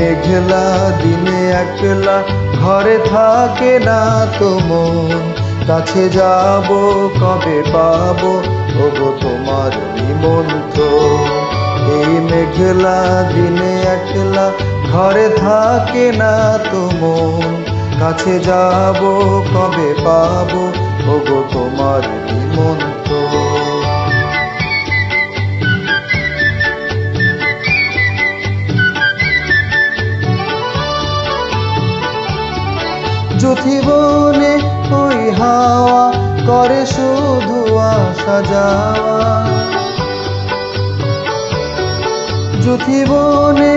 মেঘলা দিনে একলা ঘরে থাকে না তো মন, কাছে যাব কবে পাবো ওগো তোমার নিমন্ত্রণ। এই মেঘলা দিনে একলা ঘরে থাকে না তো মন, কাছে যাব কবে পাবো ওগো তোমার নিমন্ত্রণ। যুথিবনে ওই হাওয়া করে শুধু আসা যাওয়া, যুথিবনে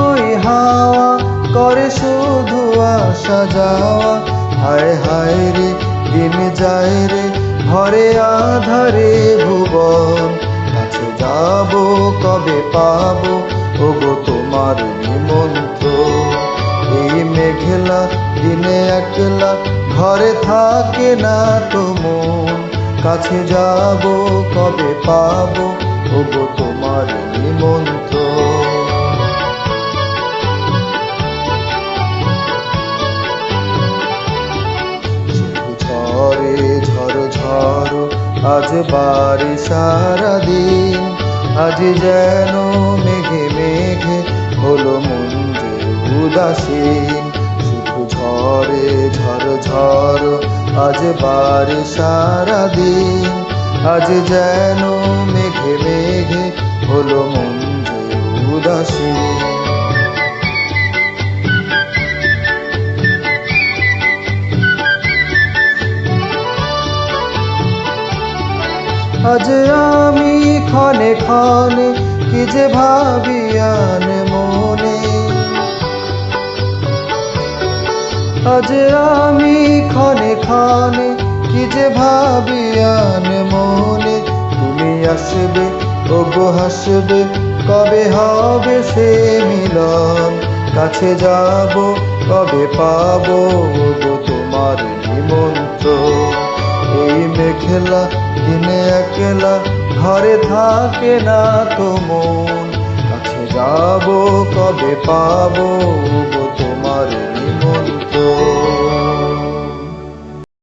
ওই হাওয়া করে শুধু আসা যাওয়া। হায় হায় রে দিন যায় রে ঘরে আধারে ভুবন, কাছে যাব কবে পাবো ওগো তোমার নিমন্ত্রণ। এই মেঘলা দিনে একলা ঘরে থাকে না তো মন, কাছে যাব কবে পাবো ওগো তোমার নিমন্ত্রণ। ঝরে ঝড় ঝড় আজ বাড়ি সারাদিন, আজ যেন মেঘে মেঘে হলো মন যে উদাসীন। শুধু ঝরে ঝড় ঝড় আজ বাড়ি সারাদিন, আজ যেন মেঘে মেঘে হলো মন যে উদাসীন। আজ আমি ক্ষণে ক্ষণে কি যে ভাবি আন মনে, আজ আমি ক্ষণে ক্ষণে কি যে ভাবি আন মনে। তুমি আসবে ওগো হাসবে কবে হবে সে মিলন, কাছে যাব কবে পাবো ওগো তোমার নিমন্ত্রণ। এই মেঘলা দিনে একলা ঘরে থাকে না তো মন, কাছে যাব কবে পাবো ওগো তোমার নিমন্ত্রণ।